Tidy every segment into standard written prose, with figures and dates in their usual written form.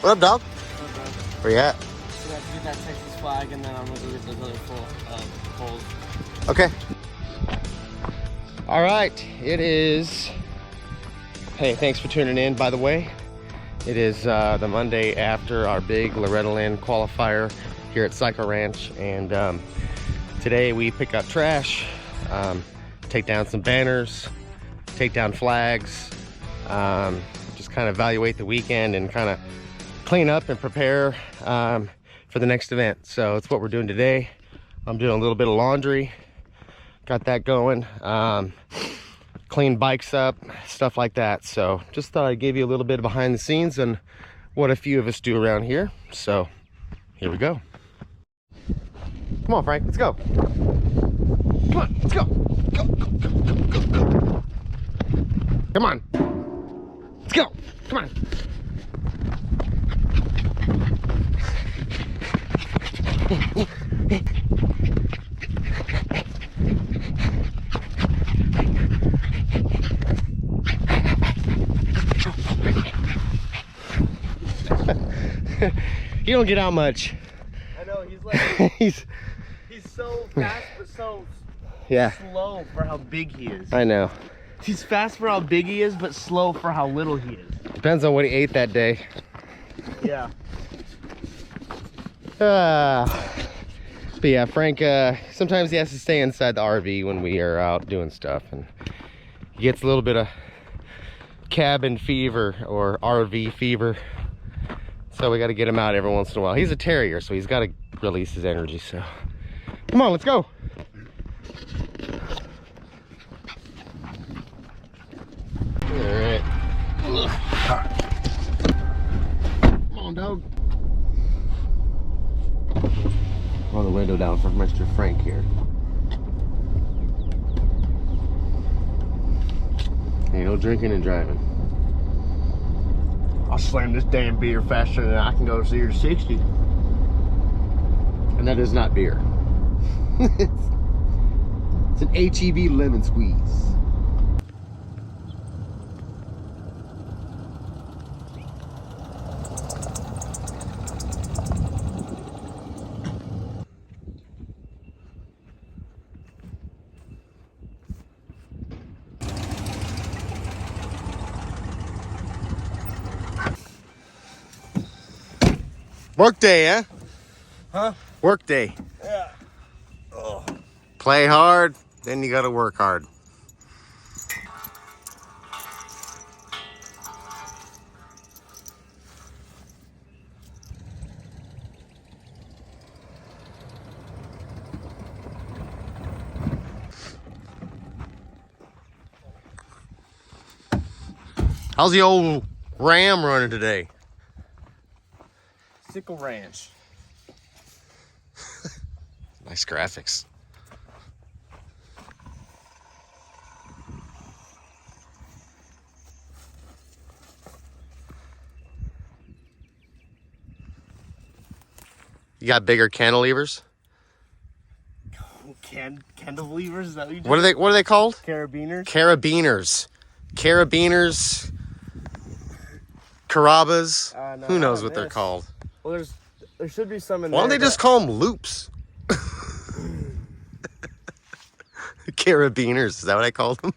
What up, dog? Where you at? We have to get that Texas flag, and then I'm gonna go get those other poles. Okay. All right, it is. Hey, thanks for tuning in, by the way. It is the Monday after our big Loretta Lynn qualifier here at Cycle Ranch, and today we pick up trash, take down some banners, take down flags, just kind of evaluate the weekend and kind of clean up and prepare for the next event. So it's what we're doing today. I'm doing a little bit of laundry, got that going, clean bikes up, stuff like that. So just thought I'd give you a little bit of behind the scenes and what a few of us do around here. So here we go. Come on, Frank, let's go. Come on, let's go. Go, go, go, go, go, go. Come on. Let's go. Come on. You don't get out much. I know, he's like he's so fast but so slow for how big he is. I know. He's fast for how big he is, but slow for how little he is. Depends on what he ate that day. Yeah. But yeah, Frank, sometimes he has to stay inside the RV when we are out doing stuff, and he gets a little bit of cabin fever or RV fever. So we got to get him out every once in a while. He's a terrier, so he's got to release his energy. So come on, let's go. All right. Come on, dog. Roll the window down for Mr. Frank here. Hey, no drinking and driving. I'll slam this damn beer faster than I can go 0 to 60. And that is not beer. It's an HEB lemon squeeze. Work day, huh? Huh? Work day. Yeah. Oh. Play hard, then you gotta work hard. How's the old Ram running today? Sickle Ranch. Nice graphics. You got bigger cantilevers? Cantilevers? Is that what you What are they called? Carabiners? Carabiners. Carabiners. Carabas. No, who knows what they're called? Well, there should be some in there. Why don't they just call them loops? Carabiners, is that what I called them?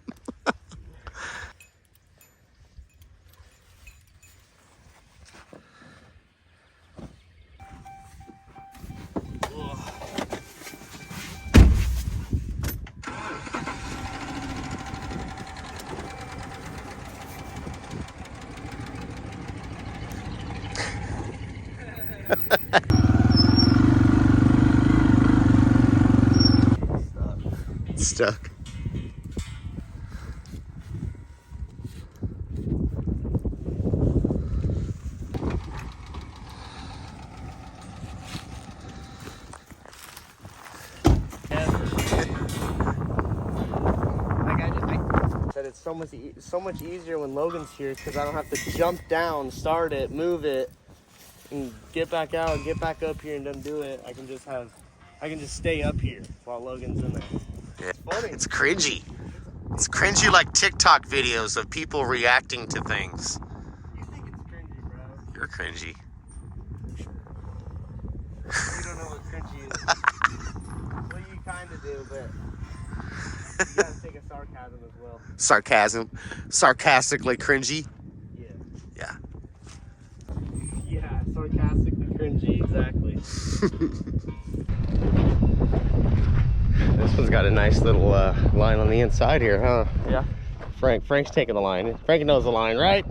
Stuck. It's so much easier when Logan's here because I don't have to jump down, start it, move it, and get back out, get back up here, and then do it. I can just stay up here while Logan's in there. Yeah. It's funny. It's cringy. It's cringy like TikTok videos of people reacting to things. You think it's cringy, bro? You're cringy. cringy. Well, you kind of do, but you gotta think of sarcasm as well. Sarcasm. Sarcastically cringy. Yeah. Yeah. Yeah, sarcastically cringy, exactly. This one's got a nice little line on the inside here, huh? Yeah. Frank's taking the line. Frank knows the line, right?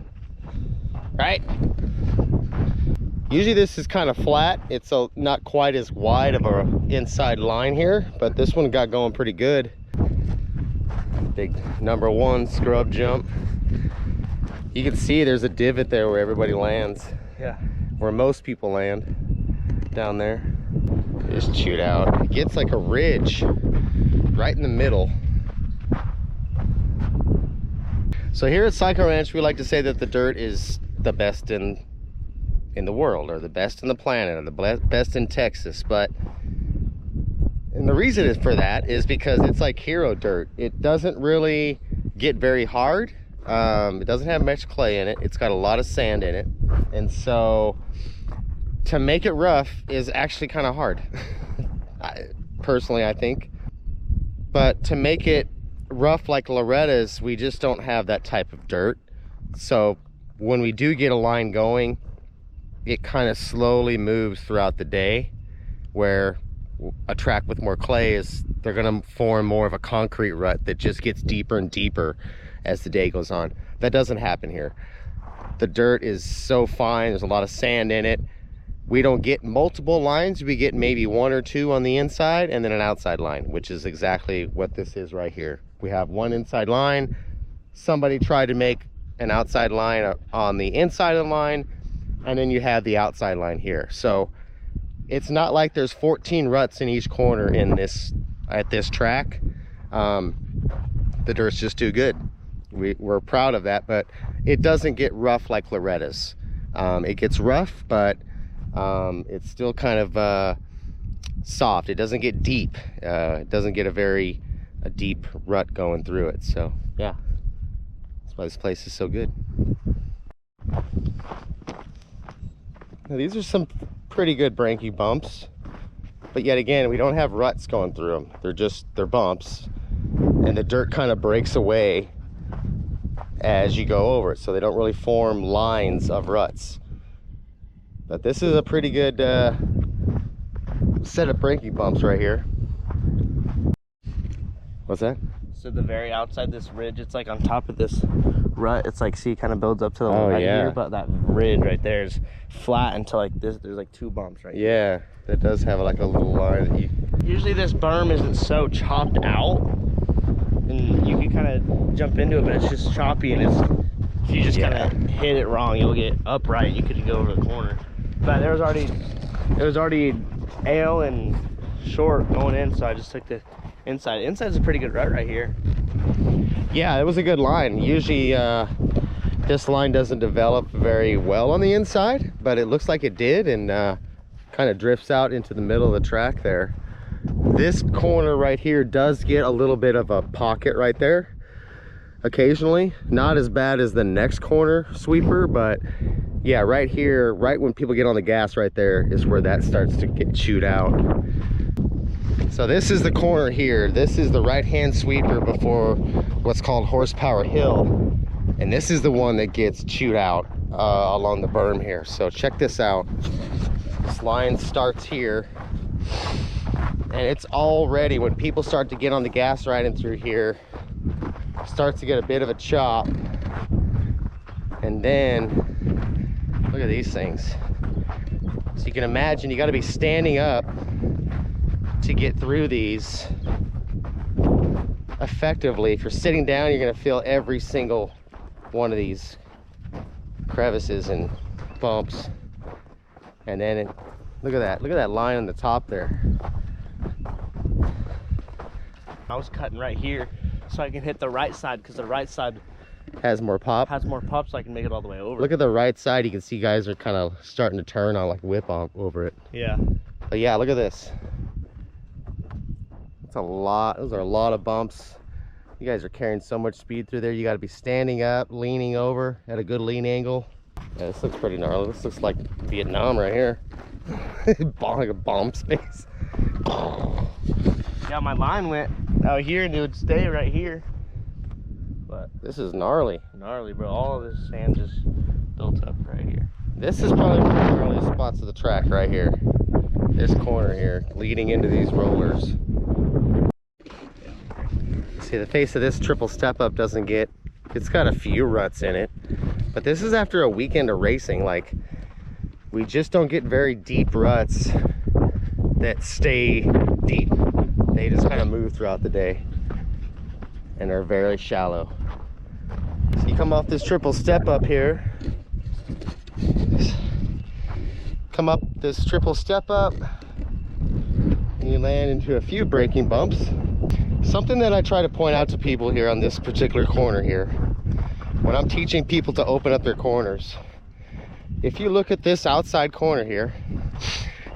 Right? Usually this is kind of flat. It's not quite as wide of a inside line here, but this one got going pretty good. Big number 1 scrub jump. You can see there's a divot there where everybody lands. Yeah. Where most people land, down there. Just chewed out. It gets like a ridge right in the middle. So here at Cycle Ranch, we like to say that the dirt is the best in the world, or the best in the planet, or the best in Texas. And the reason for that is because it's like hero dirt. It doesn't really get very hard. It doesn't have much clay in it. It's got a lot of sand in it. And so to make it rough is actually kind of hard. Personally, I think. But to make it rough like Loretta's, we just don't have that type of dirt. So when we do get a line going, it kind of slowly moves throughout the day, where a track with more clay is, they're going to form more of a concrete rut that just gets deeper and deeper as the day goes on. That doesn't happen here. The dirt is so fine, there's a lot of sand in it. We don't get multiple lines, we get maybe 1 or 2 on the inside and then an outside line, which is exactly what this is right here. We have one inside line. Somebody tried to make an outside line on the inside of the line, and then you have the outside line here. So it's not like there's 14 ruts in each corner at this track. The dirt's just too good. We're proud of that, but it doesn't get rough like Loretta's. It gets rough, but it's still kind of soft. It doesn't get deep. It doesn't get a deep rut going through it. So yeah, that's why this place is so good. Now, these are some pretty good branky bumps, but yet again, we don't have ruts going through them. They're bumps, and the dirt kind of breaks away as you go over it, so they don't really form lines of ruts. But this is a pretty good set of branky bumps right here. What's that? So the very outside this ridge, it's like on top of this rut. It's like, see, it kind of builds up to the right here, but that ridge right there is flat until like this. There's like 2 bumps right here. Yeah, that does have like a little line that you... Usually this berm isn't so chopped out, and you can kind of jump into it, but it's just choppy, and if you just kind of hit it wrong, you'll get upright. You could go over the corner. But there was already ale and short going in, so I just took the inside. Inside's a pretty good rut right here. Yeah, it was a good line. Usually this line doesn't develop very well on the inside, but it looks like it did, and kind of drifts out into the middle of the track there. This corner right here does get a little bit of a pocket right there occasionally. Not as bad as the next corner sweeper, but yeah, right here, right when people get on the gas right there is where that starts to get chewed out. So this is the corner here. This is the right-hand sweeper before what's called Horsepower Hill. And this is the one that gets chewed out along the berm here. So check this out. This line starts here. And it's already, when people start to get on the gas riding through here, starts to get a bit of a chop. And then, look at these things. So you can imagine you got to be standing up to get through these effectively. If you're sitting down, you're going to feel every single one of these crevices and bumps. And then look at that line on the top there. I was cutting right here so I can hit the right side, because the right side has more pop, so I can make it all the way over. Look at the right side. You can see guys are kind of starting to turn on, like whip on over it. Yeah. But yeah, look at this. It's a lot. Those are a lot of bumps. You guys are carrying so much speed through there. You got to be standing up, leaning over at a good lean angle. Yeah, this looks pretty gnarly. This looks like Vietnam right here. Like a bomb space. Yeah, my line went out here and it would stay right here. But This is gnarly. gnarly, bro. All of this sand just built up right here. This is probably one of the earliest spots of the track right here. This corner here, leading into these rollers. See, the face of this triple step up doesn't get, it's got a few ruts in it, but this is after a weekend of racing. Like, we just don't get very deep ruts that stay deep. They just kind of move throughout the day and are very shallow. So you come off this triple step up here, come up this triple step up, and you land into a few braking bumps. Something that I try to point out to people here on this particular corner here, when I'm teaching people to open up their corners, if you look at this outside corner here,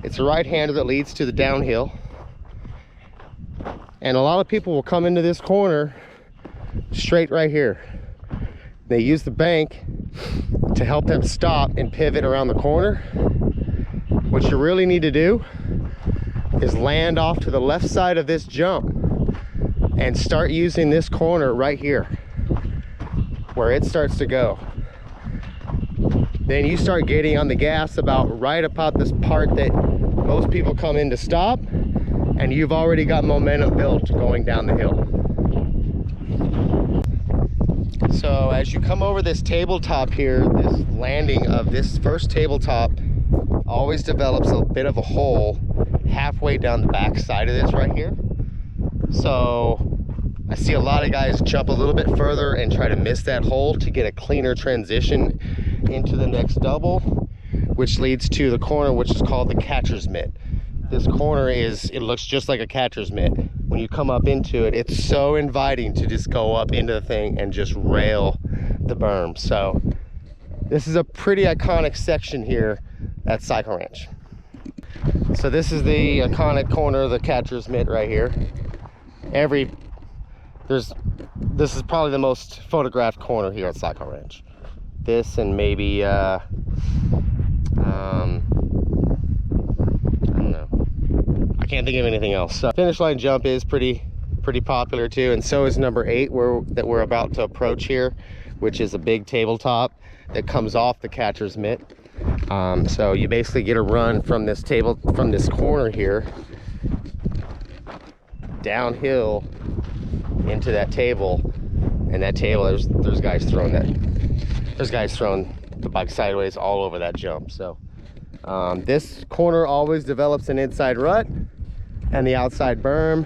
it's a right-hander that leads to the downhill. And a lot of people will come into this corner straight right here. They use the bank to help them stop and pivot around the corner. What you really need to do is land off to the left side of this jump and start using this corner right here where it starts to go. Then you start getting on the gas right about this part that most people come in to stop, and you've already got momentum built going down the hill. So as you come over this tabletop here, this landing of this first tabletop always develops a bit of a hole halfway down the back side of this right here. So I see a lot of guys jump a little bit further and try to miss that hole to get a cleaner transition into the next double, which leads to the corner, which is called the catcher's mitt. This corner it looks just like a catcher's mitt. When you come up into it, it's so inviting to just go up into the thing and just rail the berm. So this is a pretty iconic section here at Cycle Ranch. So this is the iconic corner of the catcher's mitt right here. This is probably the most photographed corner here at Cycle Ranch. This and maybe I don't know, I can't think of anything else. So finish line jump is pretty popular too, and so is number 8 that we're about to approach here, which is a big tabletop that comes off the catcher's mitt. So you basically get a run from this corner here downhill into that table, and that table, there's guys throwing the bike sideways all over that jump. So this corner always develops an inside rut and the outside berm.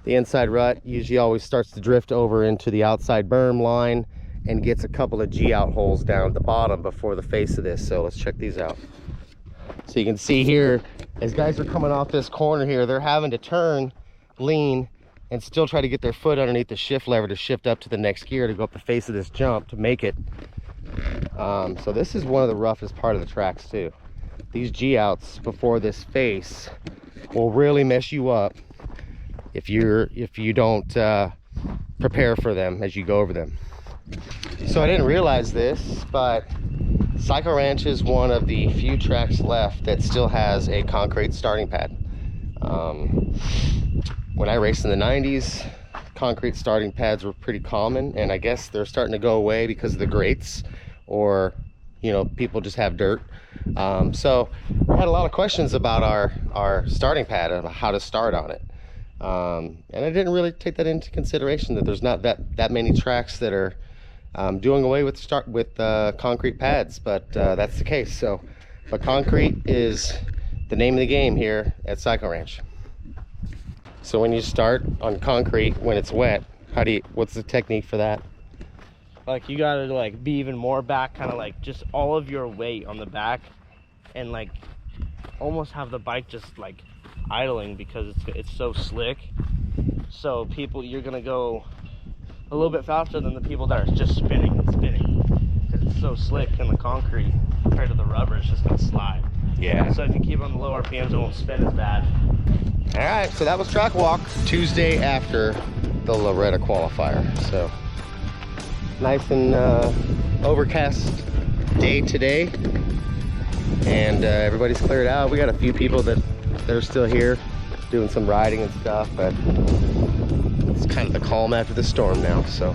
The inside rut usually always starts to drift over into the outside berm line and gets a couple of G-out holes down at the bottom before the face of this. So let's check these out. So you can see here, as guys are coming off this corner here, they're having to turn, lean, and still try to get their foot underneath the shift lever to shift up to the next gear to go up the face of this jump to make it. So this is one of the roughest part of the tracks too. These G-outs before this face will really mess you up if you don't prepare for them as you go over them. So I didn't realize this, but Cycle Ranch is one of the few tracks left that still has a concrete starting pad. When I raced in the 90s, concrete starting pads were pretty common, and I guess they're starting to go away because of the grates, or people just have dirt. So we had a lot of questions about our starting pad and how to start on it. And I didn't really take that into consideration, that there's not that many tracks that are doing away with concrete pads, but that's the case. But concrete is the name of the game here at Cycle Ranch. So when you start on concrete when it's wet, what's the technique for that? Like, you gotta be even more back, kind of just all of your weight on the back, and almost have the bike just idling, because it's so slick. So you're gonna go a little bit faster than the people that are just spinning and spinning, because it's so slick, and the concrete compared to the rubber, it's just gonna slide. Yeah. So if you keep on the low RPMs, it won't spin as bad. All right, so that was track walk Tuesday after the Loretta qualifier. So nice and overcast day today. and everybody's cleared out. We got a few people that are still here doing some riding and stuff, but it's kind of the calm after the storm now. So